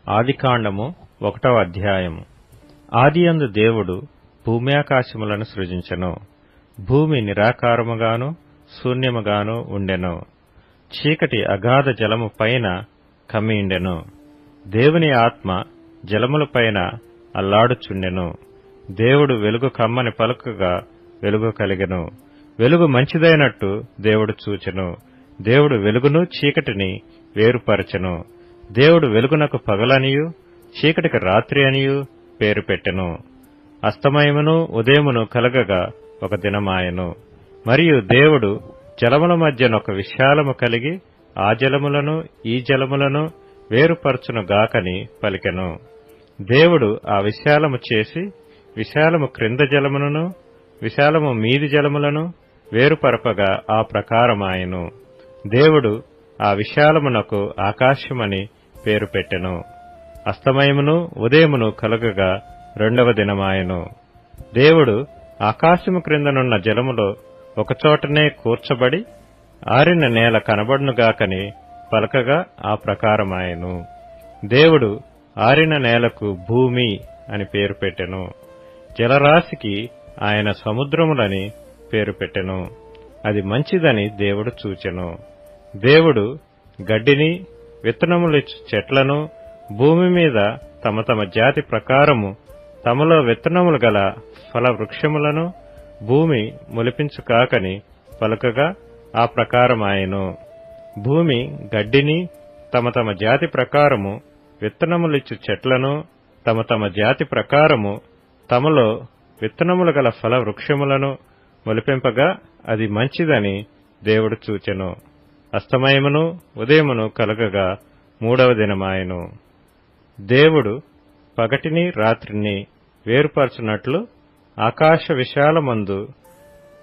ఆదికాండము 1వ అధ్యాయము. ఆదియందు దేవుడు భూమ్యాకాశములను సృజించెను. భూమి నిరాకారముగాను శూన్యముగాను ఉండెను. చీకటి అగాధ జలము పైన కమ్మియుండెను. దేవుని ఆత్మ జలములపైన అల్లాడుచుండెను. దేవుడు వెలుగు కమ్మని పలుకగా వెలుగు కలిగెను. వెలుగు మంచిదైనట్టు దేవుడు చూచెను. దేవుడు వెలుగును చీకటిని వేరుపరచెను. దేవుడు వెలుగునకు పగలనియు చీకటికి రాత్రి అనియు పేరు పెట్టెను. అస్తమయమును ఉదయమును కలగగా ఒక దినమాయెను. మరియు దేవుడు జలముల మధ్యనొక విశాలము కలిగి ఆ జలములను ఈ జలములను వేరుపరచును గాకని పలికెను. దేవుడు ఆ విశాలము చేసి విశాలము క్రింద జలములను విశాలము మీది జలములను వేరుపరపగా ఆ ప్రకారమాయెను. దేవుడు ఆ విశాలమునకు ఆకాశమని పేరు పెట్టెను. అస్తమయమును ఉదయమును కలుగగా 2వ దినమాయెను. దేవుడు ఆకాశము క్రిందనున్న జలములో ఒకచోటనే కూర్చబడి ఆరిన నేల కనబడునుగాకని పలకగా ఆ ప్రకారమాయెను. దేవుడు ఆరిన నేలకు భూమి అని పేరు పెట్టెను. జలరాశికి ఆయన సముద్రములని పేరు పెట్టెను. అది మంచిదని దేవుడు చూచెను. దేవుడు గడ్డిని విత్తనములిచ్చు చెట్లను భూమి మీద తమ తమ జాతి ప్రకారము తమలో విత్తనములు గల ఫల వృక్షములను భూమి మొలిపించుకాకని పలుకగా ఆ ప్రకారమాయెను. భూమి గడ్డిని తమ తమ జాతి ప్రకారము విత్తనములిచ్చు చెట్లను తమ తమ జాతి ప్రకారము తమలో విత్తనములు గల ఫల వృక్షములను మొలిపింపగా అది మంచిదని దేవుడు చూచెను. అస్తమయమును ఉదయమును కలగగా 3వ దినమాయెను. దేవుడు పగటిని రాత్రిని వేరుపరచునట్లు ఆకాశ విశాలమందు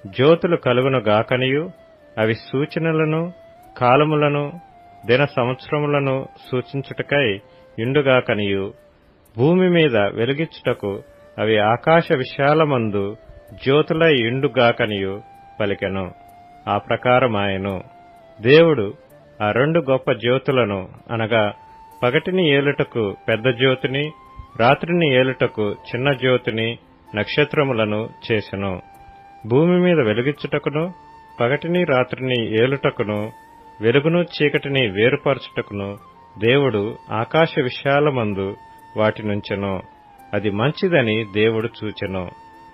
జ్యోతులు కలుగునుగాకనియు అవి సూచనలను కాలములను దిన సంవత్సరములను సూచించుటకై యుండుగాకనియు భూమి మీద వెలుగిచ్చుటకు అవి ఆకాశ విశాలమందు జ్యోతులై యుండుగాకనియు పలికెను. ఆ ప్రకారమాయెను. దేవుడు ఆ 2 గొప్ప జ్యోతులను అనగా పగటిని ఏలుటకు పెద్ద జ్యోతిని రాత్రిని ఏలుటకు చిన్న జ్యోతిని నక్షత్రములను చేసెను. భూమి మీద వెలుగిచ్చుటకును పగటిని రాత్రిని ఏలుటకును వెలుగును చీకటిని వేరుపరచుటకును దేవుడు ఆకాశ విశాలమందు వాటినుంచెను. అది మంచిదని దేవుడు చూచెను.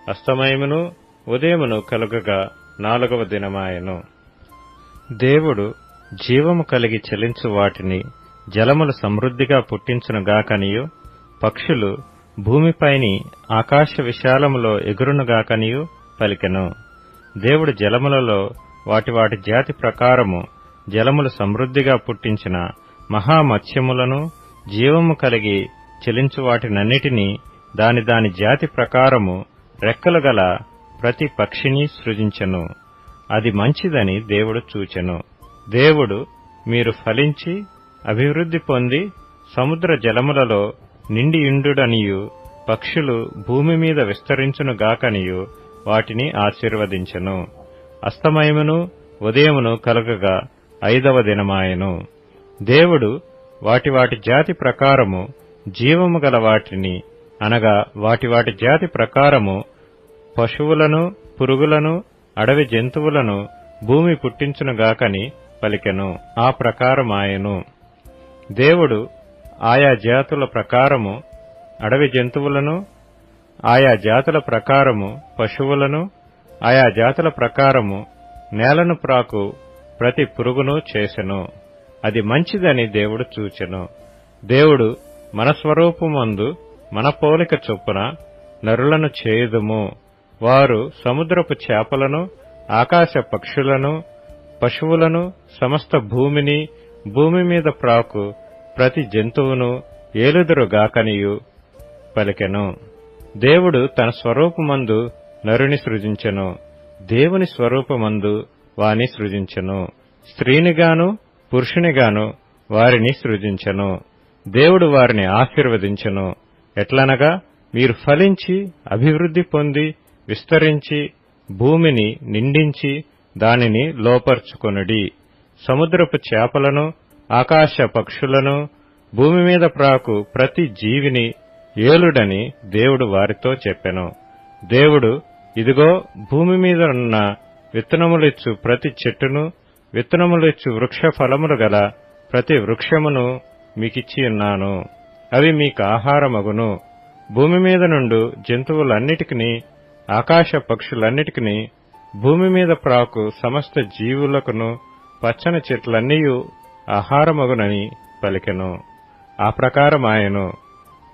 అస్తమయమును ఉదయమును కలుగగా 4వ దినమాయెను. దేవుడు జీవము కలిగి చెలించు వాటిని జలములు సమృద్ధిగా పుట్టించునుగాకనియు పక్షులు భూమిపైని ఆకాశ విశాలములో ఎగురునుగాకనియు పలికెను. దేవుడు జలములలో వాటి వాటి జాతి ప్రకారము జలములు సమృద్ధిగా పుట్టించిన మహామత్స్యములను జీవము కలిగి చెలించు వాటినన్నిటినీ దాని దాని జాతి ప్రకారము రెక్కలు గల ప్రతి పక్షిని సృజించెను. అది మంచిదని దేవుడు చూచెను. దేవుడు మీరు ఫలించి అభివృద్ధి పొంది సముద్ర జలములలో నిండియుండుడనియు పక్షులు భూమి మీద విస్తరించునుగాకనియు వాటిని ఆశీర్వదించెను. అస్తమయమును ఉదయమును కలుగగా 5వ దినమాయెను. దేవుడు వాటి వాటి జాతి ప్రకారము జీవము గల వాటిని అనగా వాటి వాటి జాతి ప్రకారము పశువులను పురుగులను అడవి జంతువులను భూమి పుట్టించునుగాకని పలికెను. ఆ ప్రకారమాయెను. దేవుడు ఆయా జాతుల ప్రకారము అడవి జంతువులను ఆయా జాతుల ప్రకారము పశువులను ఆయా జాతుల ప్రకారము నేలను ప్రాకు ప్రతి పురుగును చేసెను. అది మంచిదని దేవుడు చూచెను. దేవుడు మన స్వరూపమందు మన పోలిక చొప్పున నరులను చేయుదుము. వారు సముద్రపు చేపలను ఆకాశ పక్షులను పశువులను సమస్త భూమిని భూమి మీద ప్రాకు ప్రతి జంతువును ఏలుదురుగాకనియు పలికెను. దేవుడు తన స్వరూపమందు నరుని సృజించెను. దేవుని స్వరూపమందు వాని సృజించెను. స్త్రీనిగాను పురుషునిగాను వారిని సృజించెను. దేవుడు వారిని ఆశీర్వదించెను. ఎట్లనగా మీరు ఫలించి అభివృద్ధి పొంది విస్తరించి భూమిని నిండించి దానిని లోపర్చుకొనుడి. సముద్రపు చేపలను ఆకాశ పక్షులను భూమి మీద ప్రాకు ప్రతి జీవిని ఏలుడని దేవుడు వారితో చెప్పెను. దేవుడు, ఇదిగో భూమి మీద ఉన్న విత్తనములిచ్చు ప్రతి చెట్టును, విత్తనములిచ్చు వృక్ష ఫలములు గల ప్రతి వృక్షమును మీకిచ్చియున్నాను. అవి మీకు ఆహారమగును. భూమి మీద నుండు జంతువులన్నిటికిని, ఆకాశ పక్షులన్నిటికిని, భూమి మీద ప్రాకు సమస్త జీవులకును పచ్చని చెట్లన్నీయు ఆహారమగునని పలికెను. ఆ ప్రకారమాయెను.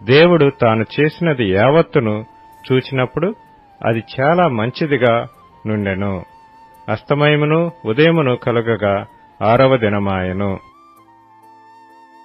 దేవుడు తాను చేసినది యావత్తును చూచినప్పుడు అది చాలా మంచిదిగా నుండెను. అస్తమయమును ఉదయమును కలుగగా 6వ దినమాయెను.